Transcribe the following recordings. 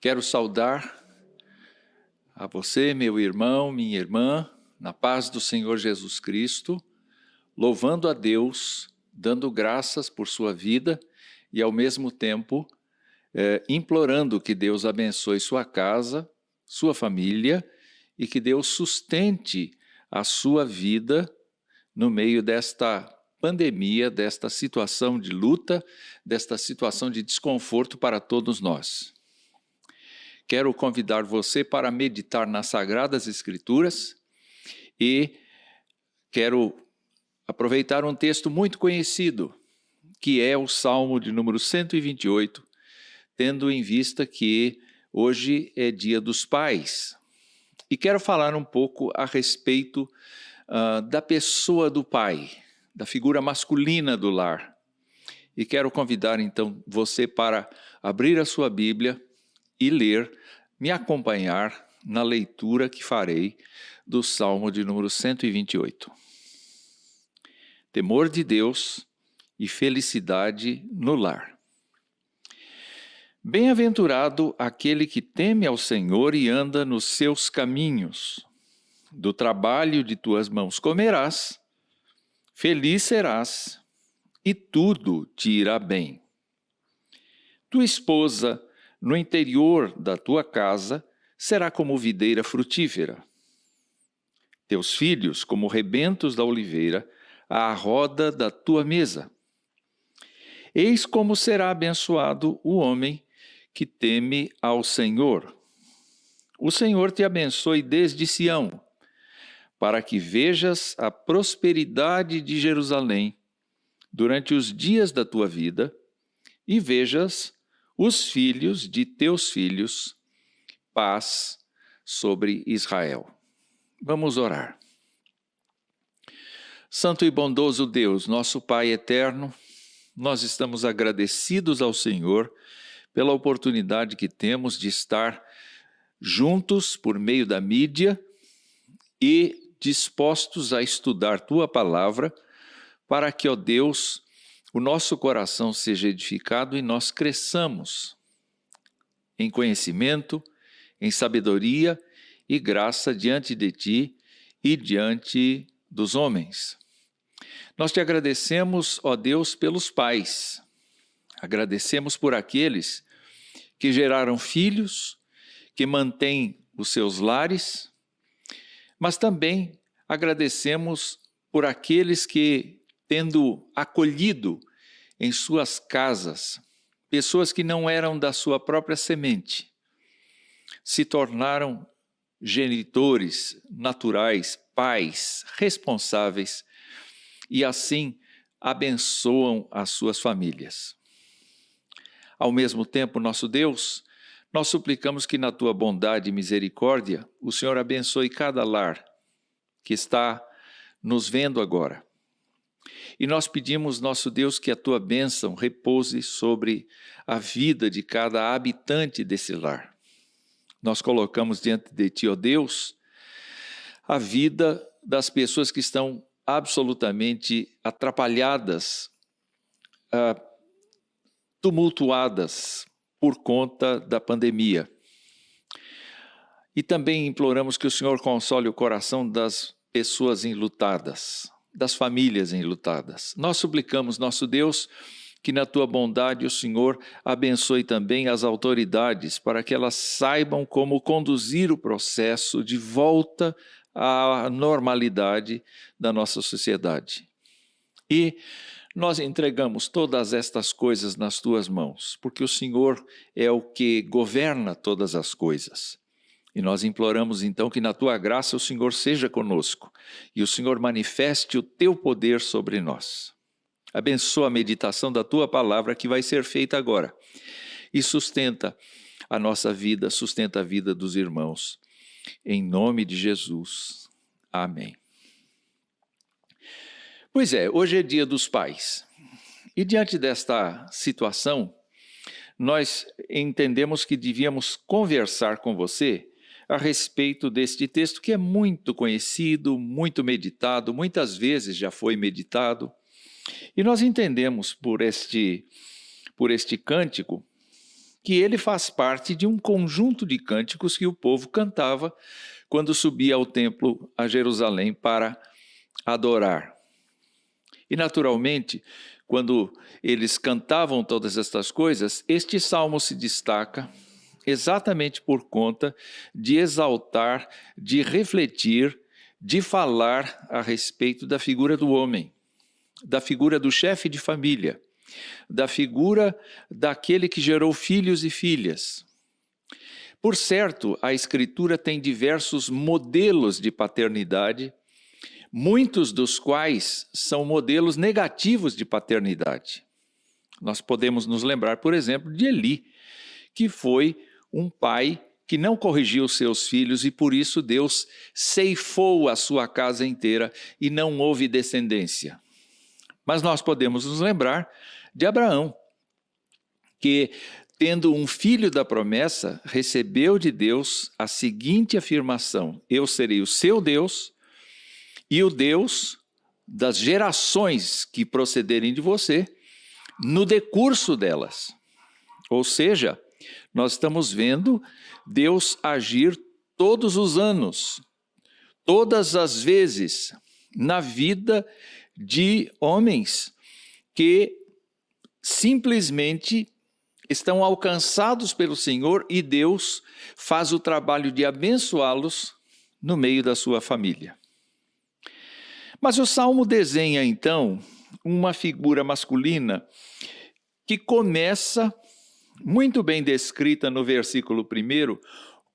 Quero saudar a você, meu irmão, minha irmã, na paz do Senhor Jesus Cristo, louvando a Deus, dando graças por sua vida e ao mesmo tempo implorando que Deus abençoe sua casa, sua família e que Deus sustente a sua vida no meio desta pandemia, desta situação de luta, desta situação de desconforto para todos nós. Quero convidar você para meditar nas Sagradas Escrituras e quero aproveitar um texto muito conhecido, que é o Salmo de número 128, tendo em vista que hoje é Dia dos Pais. E quero falar um pouco a respeito da pessoa do pai, da figura masculina do lar. E quero convidar então você para abrir a sua Bíblia e ler, me acompanhar na leitura que farei do Salmo de número 128. Temor de Deus e felicidade no lar. Bem-aventurado aquele que teme ao Senhor e anda nos seus caminhos. Do trabalho de tuas mãos comerás, feliz serás, e tudo te irá bem. Tua esposa, no interior da tua casa, será como videira frutífera. Teus filhos, como rebentos da oliveira, à roda da tua mesa. Eis como será abençoado o homem que teme ao Senhor. O Senhor te abençoe desde Sião, para que vejas a prosperidade de Jerusalém durante os dias da tua vida e vejas os filhos de teus filhos, paz sobre Israel. Vamos orar. Santo e bondoso Deus, nosso Pai eterno, nós estamos agradecidos ao Senhor pela oportunidade que temos de estar juntos por meio da mídia e dispostos a estudar Tua Palavra para que, ó Deus, o nosso coração seja edificado e nós cresçamos em conhecimento, em sabedoria e graça diante de Ti e diante dos homens. Nós Te agradecemos, ó Deus, pelos pais. Agradecemos por aqueles que geraram filhos, que mantêm os seus lares, mas também agradecemos por aqueles que, tendo acolhido em suas casas pessoas que não eram da sua própria semente, se tornaram genitores naturais, pais responsáveis e assim abençoam as suas famílias. Ao mesmo tempo, nosso Deus, nós suplicamos que na Tua bondade e misericórdia, o Senhor abençoe cada lar que está nos vendo agora. E nós pedimos, nosso Deus, que a Tua bênção repouse sobre a vida de cada habitante desse lar. Nós colocamos diante de Ti, ó Deus, a vida das pessoas que estão absolutamente atrapalhadas, tumultuadas por conta da pandemia. E também imploramos que o Senhor console o coração das pessoas enlutadas, das famílias enlutadas. Nós suplicamos, nosso Deus, que na Tua bondade o Senhor abençoe também as autoridades para que elas saibam como conduzir o processo de volta à normalidade da nossa sociedade. E nós entregamos todas estas coisas nas Tuas mãos, porque o Senhor é o que governa todas as coisas. E nós imploramos então que na Tua graça o Senhor seja conosco e o Senhor manifeste o Teu poder sobre nós. Abençoa a meditação da Tua palavra que vai ser feita agora e sustenta a nossa vida, sustenta a vida dos irmãos. Em nome de Jesus. Amém. Pois é, hoje é Dia dos Pais. E diante desta situação, nós entendemos que devíamos conversar com você a respeito deste texto que é muito conhecido, muito meditado, muitas vezes já foi meditado. E nós entendemos por este cântico que ele faz parte de um conjunto de cânticos que o povo cantava quando subia ao templo a Jerusalém para adorar. E naturalmente, quando eles cantavam todas estas coisas, este salmo se destaca exatamente por conta de exaltar, de refletir, de falar a respeito da figura do homem, da figura do chefe de família, da figura daquele que gerou filhos e filhas. Por certo, a Escritura tem diversos modelos de paternidade, muitos dos quais são modelos negativos de paternidade. Nós podemos nos lembrar, por exemplo, de Eli, que foi um pai que não corrigiu seus filhos e por isso Deus ceifou a sua casa inteira e não houve descendência. Mas nós podemos nos lembrar de Abraão, que, tendo um filho da promessa, recebeu de Deus a seguinte afirmação: eu serei o seu Deus e o Deus das gerações que procederem de você no decurso delas. Ou seja, nós estamos vendo Deus agir todos os anos, todas as vezes, na vida de homens que simplesmente estão alcançados pelo Senhor e Deus faz o trabalho de abençoá-los no meio da sua família. Mas o Salmo desenha, então, uma figura masculina que começa, muito bem descrita no versículo 1,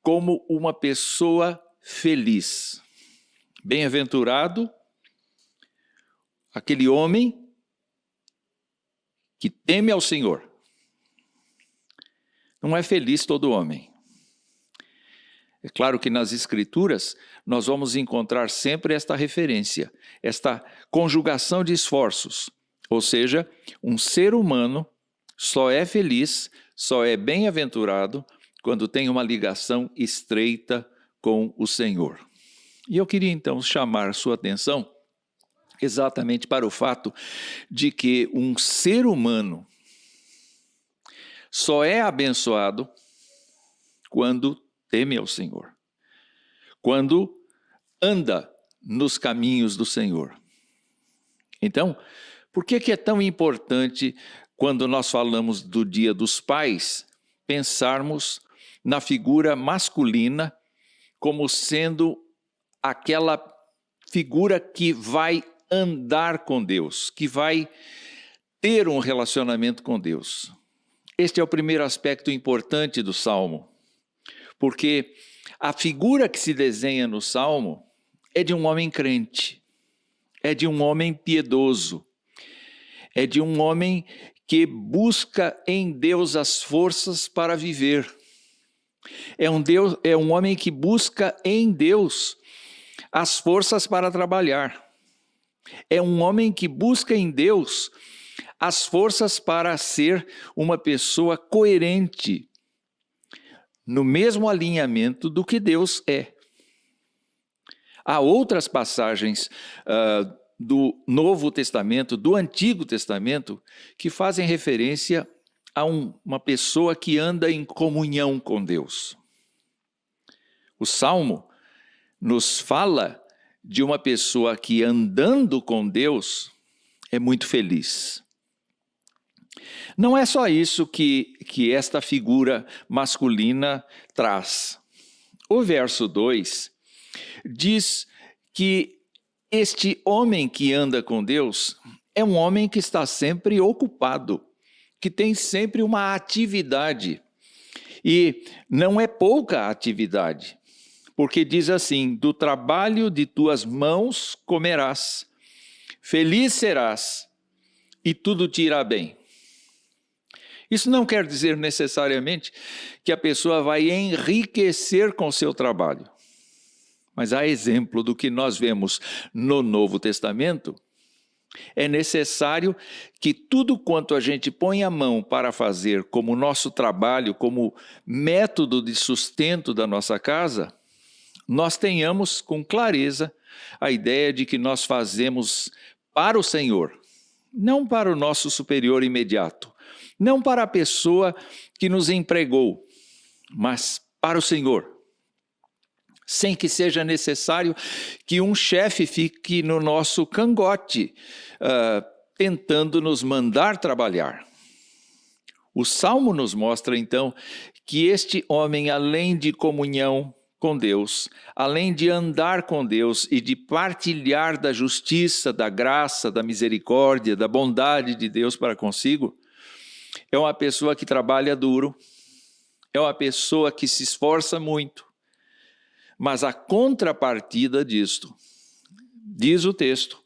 como uma pessoa feliz. Bem-aventurado aquele homem que teme ao Senhor. Não é feliz todo homem. É claro que nas Escrituras nós vamos encontrar sempre esta referência, esta conjugação de esforços. Ou seja, um ser humano só é feliz, só é bem-aventurado quando tem uma ligação estreita com o Senhor. E eu queria então chamar sua atenção exatamente para o fato de que um ser humano só é abençoado quando teme ao Senhor, quando anda nos caminhos do Senhor. Então, por que é tão importante, quando nós falamos do Dia dos Pais, pensarmos na figura masculina como sendo aquela figura que vai andar com Deus, que vai ter um relacionamento com Deus? Este é o primeiro aspecto importante do Salmo, porque a figura que se desenha no Salmo é de um homem crente, é de um homem piedoso, é de um homem que busca em Deus as forças para viver. É um homem que busca em Deus as forças para trabalhar. É um homem que busca em Deus as forças para ser uma pessoa coerente, no mesmo alinhamento do que Deus é. Há outras passagens do Novo Testamento, do Antigo Testamento, que fazem referência a uma pessoa que anda em comunhão com Deus. O Salmo nos fala de uma pessoa que, andando com Deus, é muito feliz. Não é só isso que esta figura masculina traz. O verso 2 diz que este homem que anda com Deus é um homem que está sempre ocupado, que tem sempre uma atividade. E não é pouca atividade, porque diz assim: do trabalho de tuas mãos comerás, feliz serás e tudo te irá bem. Isso não quer dizer necessariamente que a pessoa vai enriquecer com o seu trabalho. Mas a exemplo do que nós vemos no Novo Testamento, é necessário que tudo quanto a gente põe a mão para fazer como nosso trabalho, como método de sustento da nossa casa, nós tenhamos com clareza a ideia de que nós fazemos para o Senhor, não para o nosso superior imediato, não para a pessoa que nos empregou, mas para o Senhor. Sem que seja necessário que um chefe fique no nosso cangote, tentando nos mandar trabalhar. O Salmo nos mostra, então, que este homem, além de comunhão com Deus, além de andar com Deus e de partilhar da justiça, da graça, da misericórdia, da bondade de Deus para consigo, é uma pessoa que trabalha duro, é uma pessoa que se esforça muito. Mas a contrapartida disto, diz o texto,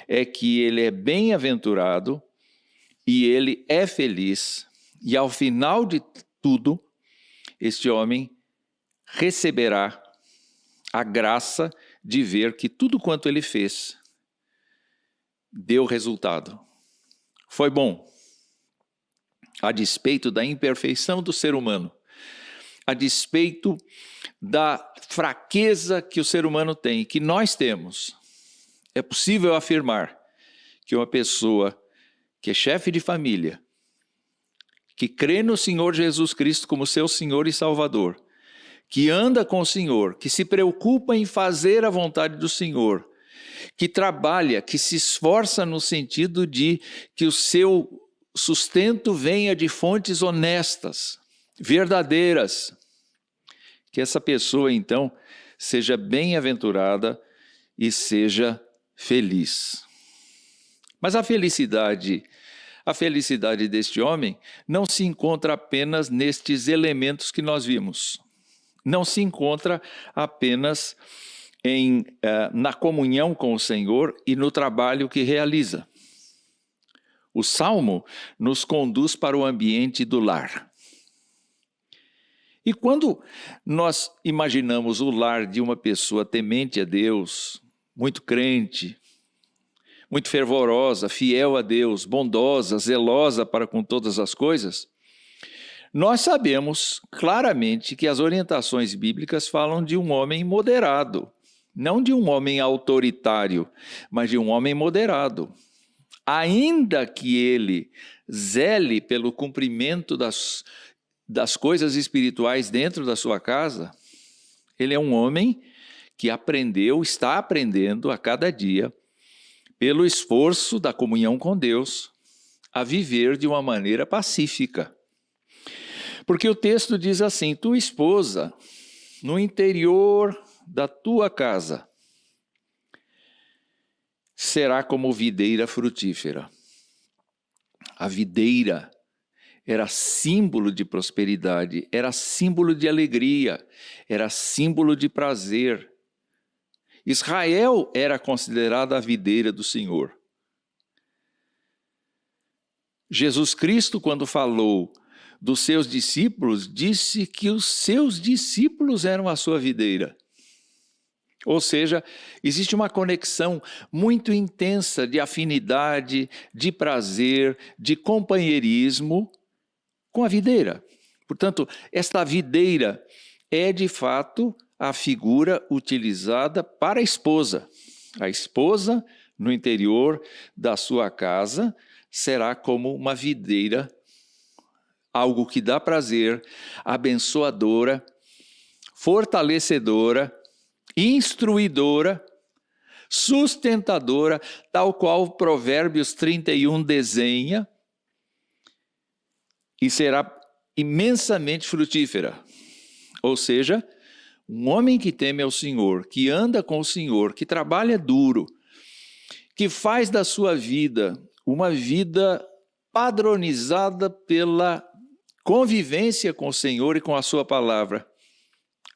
é que ele é bem-aventurado e ele é feliz. E ao final de tudo, este homem receberá a graça de ver que tudo quanto ele fez deu resultado. Foi bom, a despeito da imperfeição do ser humano, a despeito da fraqueza que o ser humano tem, que nós temos. É possível afirmar que uma pessoa que é chefe de família, que crê no Senhor Jesus Cristo como seu Senhor e Salvador, que anda com o Senhor, que se preocupa em fazer a vontade do Senhor, que trabalha, que se esforça no sentido de que o seu sustento venha de fontes honestas, verdadeiras, que essa pessoa, então, seja bem-aventurada e seja feliz. Mas a felicidade deste homem não se encontra apenas nestes elementos que nós vimos. Não se encontra apenas na comunhão com o Senhor e no trabalho que realiza. O Salmo nos conduz para o ambiente do lar. E quando nós imaginamos o lar de uma pessoa temente a Deus, muito crente, muito fervorosa, fiel a Deus, bondosa, zelosa para com todas as coisas, nós sabemos claramente que as orientações bíblicas falam de um homem moderado, não de um homem autoritário, mas de um homem moderado. Ainda que ele zele pelo cumprimento das coisas espirituais dentro da sua casa, ele é um homem que está aprendendo a cada dia, pelo esforço da comunhão com Deus, a viver de uma maneira pacífica. Porque o texto diz assim: tua esposa, no interior da tua casa, será como videira frutífera. A videira era símbolo de prosperidade, era símbolo de alegria, era símbolo de prazer. Israel era considerada a videira do Senhor. Jesus Cristo, quando falou dos seus discípulos, disse que os seus discípulos eram a sua videira. Ou seja, existe uma conexão muito intensa de afinidade, de prazer, de companheirismo com a videira. Portanto, esta videira é de fato a figura utilizada para a esposa. A esposa, no interior da sua casa, será como uma videira, algo que dá prazer, abençoadora, fortalecedora, instruidora, sustentadora, tal qual Provérbios 31 desenha, e será imensamente frutífera. Ou seja, um homem que teme ao Senhor, que anda com o Senhor, que trabalha duro, que faz da sua vida uma vida padronizada pela convivência com o Senhor e com a sua palavra,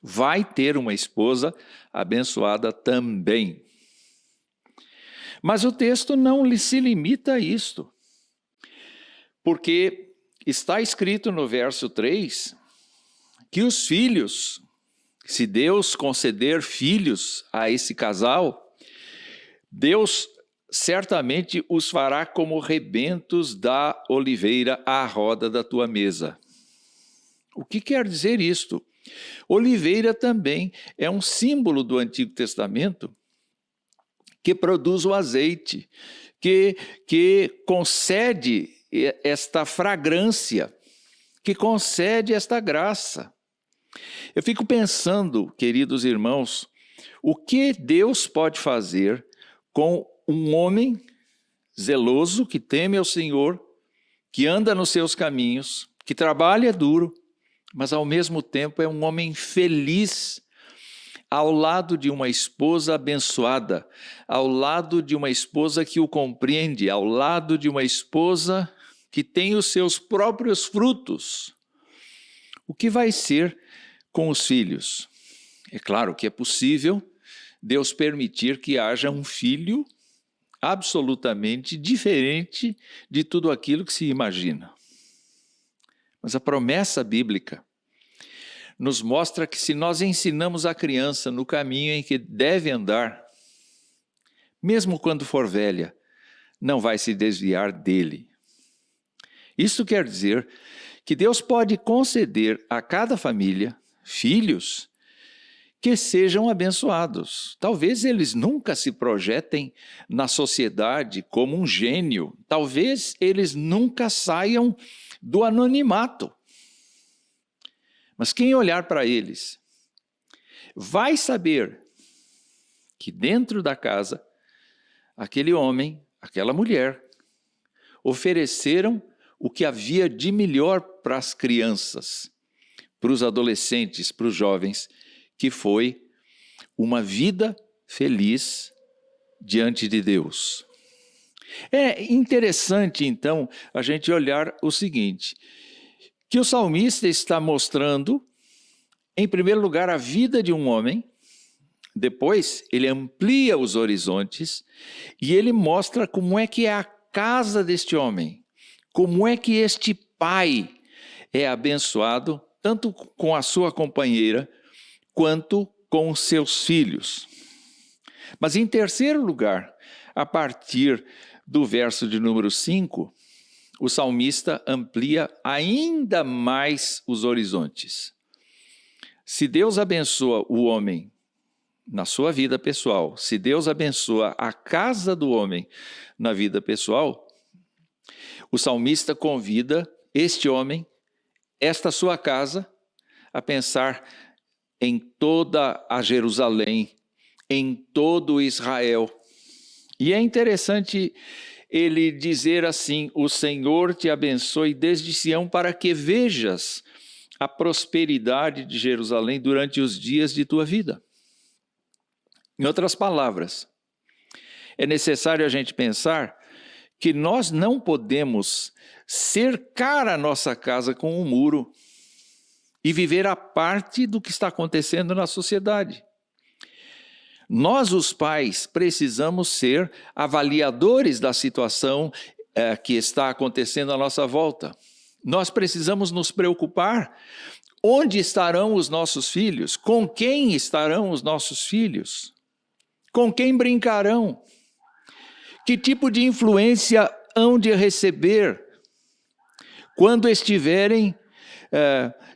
vai ter uma esposa abençoada também. Mas o texto não se limita a isto, porque está escrito no verso 3 que os filhos, se Deus conceder filhos a esse casal, Deus certamente os fará como rebentos da oliveira à roda da tua mesa. O que quer dizer isto? Oliveira também é um símbolo do Antigo Testamento que produz o azeite, que concede esta fragrância, que concede esta graça. Eu fico pensando, queridos irmãos, o que Deus pode fazer com um homem zeloso, que teme ao Senhor, que anda nos seus caminhos, que trabalha duro, mas ao mesmo tempo é um homem feliz, ao lado de uma esposa abençoada, ao lado de uma esposa que o compreende, ao lado de uma esposa que tem os seus próprios frutos. O que vai ser com os filhos? É claro que é possível Deus permitir que haja um filho absolutamente diferente de tudo aquilo que se imagina. Mas a promessa bíblica nos mostra que se nós ensinamos a criança no caminho em que deve andar, mesmo quando for velha, não vai se desviar dele. Isso quer dizer que Deus pode conceder a cada família filhos que sejam abençoados. Talvez eles nunca se projetem na sociedade como um gênio. Talvez eles nunca saiam do anonimato. Mas quem olhar para eles vai saber que dentro da casa, aquele homem, aquela mulher, ofereceram o que havia de melhor para as crianças, para os adolescentes, para os jovens, que foi uma vida feliz diante de Deus. É interessante, então, a gente olhar o seguinte, que o salmista está mostrando, em primeiro lugar, a vida de um homem, depois ele amplia os horizontes e ele mostra como é que é a casa deste homem, como é que este pai é abençoado, tanto com a sua companheira, quanto com os seus filhos. Mas em terceiro lugar, a partir do verso de número 5, o salmista amplia ainda mais os horizontes. Se Deus abençoa o homem na sua vida pessoal, se Deus abençoa a casa do homem na vida pessoal, o salmista convida este homem, esta sua casa, a pensar em toda a Jerusalém, em todo Israel. E é interessante ele dizer assim, o Senhor te abençoe desde Sião para que vejas a prosperidade de Jerusalém durante os dias de tua vida. Em outras palavras, é necessário a gente pensar que nós não podemos cercar a nossa casa com um muro e viver à parte do que está acontecendo na sociedade. Nós, os pais, precisamos ser avaliadores da situação que está acontecendo à nossa volta. Nós precisamos nos preocupar onde estarão os nossos filhos, com quem estarão os nossos filhos, com quem brincarão, que tipo de influência hão de receber quando estiverem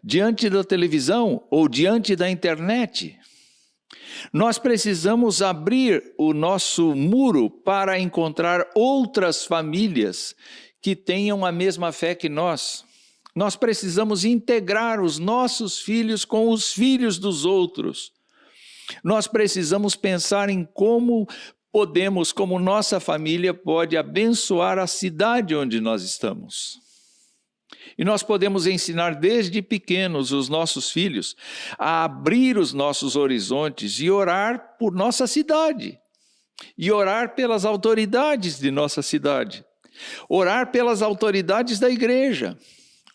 diante da televisão ou diante da internet. Nós precisamos abrir o nosso muro para encontrar outras famílias que tenham a mesma fé que nós. Nós precisamos integrar os nossos filhos com os filhos dos outros. Nós precisamos pensar em como podemos, como nossa família pode abençoar a cidade onde nós estamos. E nós podemos ensinar desde pequenos os nossos filhos a abrir os nossos horizontes e orar por nossa cidade. E orar pelas autoridades de nossa cidade. Orar pelas autoridades da igreja.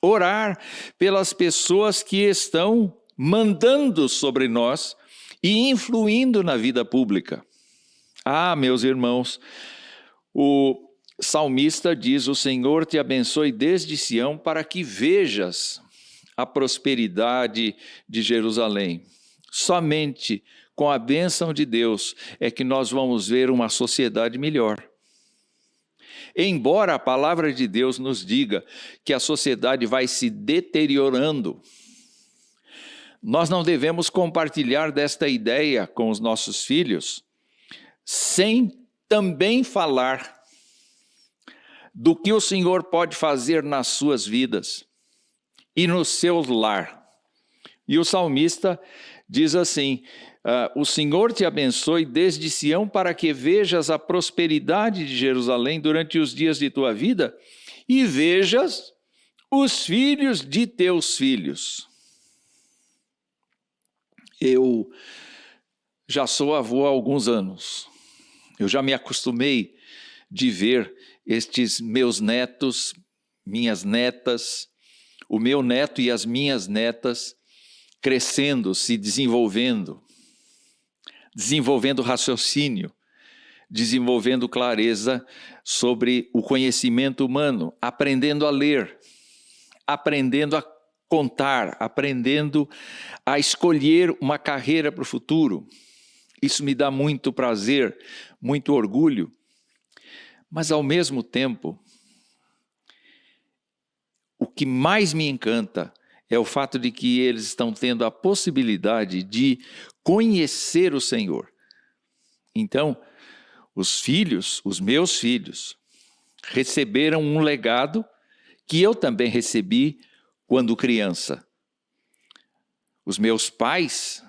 Orar pelas pessoas que estão mandando sobre nós e influindo na vida pública. Ah, meus irmãos, o salmista diz, o Senhor te abençoe desde Sião para que vejas a prosperidade de Jerusalém. Somente com a bênção de Deus é que nós vamos ver uma sociedade melhor. Embora a palavra de Deus nos diga que a sociedade vai se deteriorando, nós não devemos compartilhar desta ideia com os nossos filhos sem também falar do que o Senhor pode fazer nas suas vidas e no seu lar. E o salmista diz assim: o Senhor te abençoe desde Sião para que vejas a prosperidade de Jerusalém durante os dias de tua vida e vejas os filhos de teus filhos. Eu já sou avô há alguns anos. Eu já me acostumei de ver estes meus netos, minhas netas, o meu neto e as minhas netas crescendo, se desenvolvendo raciocínio, desenvolvendo clareza sobre o conhecimento humano, aprendendo a ler, aprendendo a contar, aprendendo a escolher uma carreira para o futuro. Isso me dá muito prazer, muito orgulho, mas ao mesmo tempo, o que mais me encanta é o fato de que eles estão tendo a possibilidade de conhecer o Senhor. Então, os meus filhos, receberam um legado que eu também recebi quando criança. Os meus pais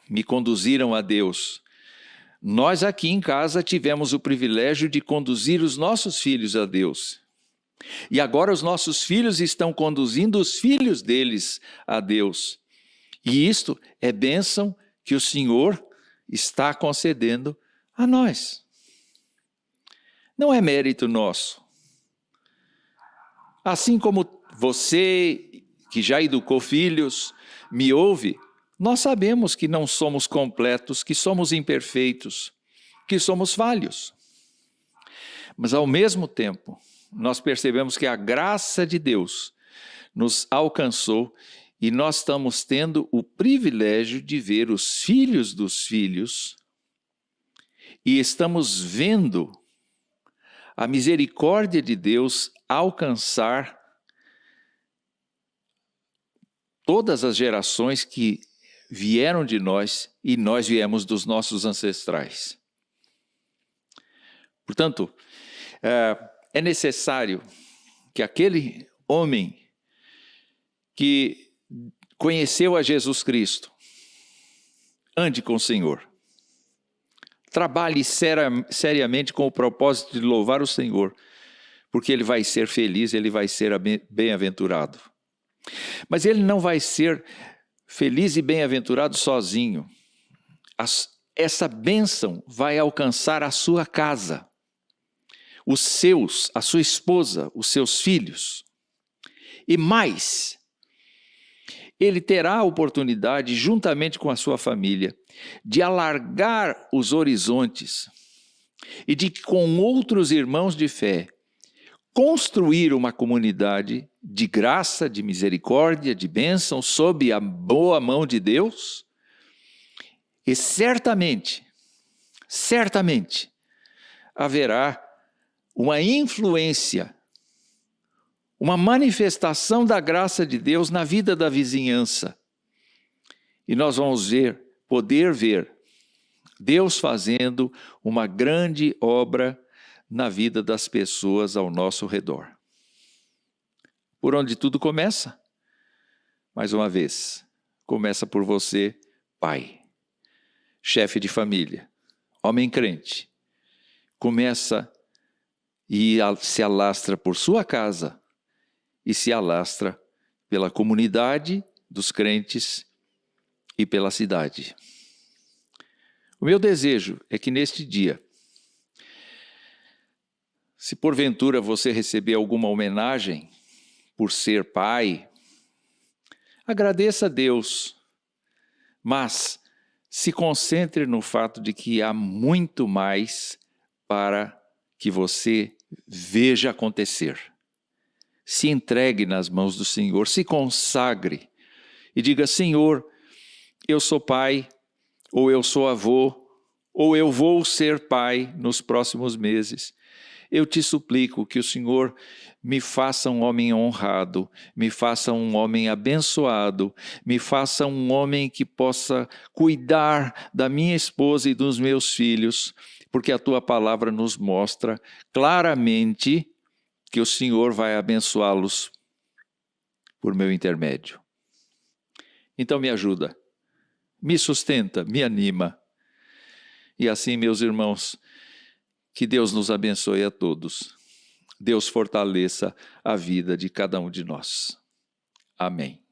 me conduziram a Deus. Nós aqui em casa tivemos o privilégio de conduzir os nossos filhos a Deus. E agora os nossos filhos estão conduzindo os filhos deles a Deus. E isto é bênção que o Senhor está concedendo a nós. Não é mérito nosso. Assim como você, que já educou filhos, me ouve, nós sabemos que não somos completos, que somos imperfeitos, que somos falhos. Mas ao mesmo tempo, nós percebemos que a graça de Deus nos alcançou e nós estamos tendo o privilégio de ver os filhos dos filhos e estamos vendo a misericórdia de Deus alcançar todas as gerações que vieram de nós e nós viemos dos nossos ancestrais. Portanto, é necessário que aquele homem que conheceu a Jesus Cristo ande com o Senhor. Trabalhe seriamente com o propósito de louvar o Senhor, porque ele vai ser feliz, ele vai ser bem-aventurado. Mas ele não vai ser feliz e bem-aventurado sozinho. Essa bênção vai alcançar a sua casa, os seus, a sua esposa, os seus filhos. E mais, ele terá a oportunidade, juntamente com a sua família, de alargar os horizontes e de, com outros irmãos de fé, construir uma comunidade de graça, de misericórdia, de bênção, sob a boa mão de Deus. E certamente haverá uma influência, uma manifestação da graça de Deus na vida da vizinhança. E nós vamos poder ver Deus fazendo uma grande obra na vida das pessoas ao nosso redor. Por onde tudo começa? Mais uma vez, começa por você, pai, chefe de família, homem crente. Começa e se alastra por sua casa e se alastra pela comunidade dos crentes e pela cidade. O meu desejo é que neste dia, se porventura você receber alguma homenagem por ser pai, agradeça a Deus, mas se concentre no fato de que há muito mais para que você veja acontecer. Se entregue nas mãos do Senhor, se consagre e diga: Senhor, eu sou pai, ou eu sou avô, ou eu vou ser pai nos próximos meses. Eu te suplico que o Senhor me faça um homem honrado, me faça um homem abençoado, me faça um homem que possa cuidar da minha esposa e dos meus filhos, porque a tua palavra nos mostra claramente que o Senhor vai abençoá-los por meu intermédio. Então me ajuda, me sustenta, me anima. E assim, meus irmãos, que Deus nos abençoe a todos. Deus fortaleça a vida de cada um de nós. Amém.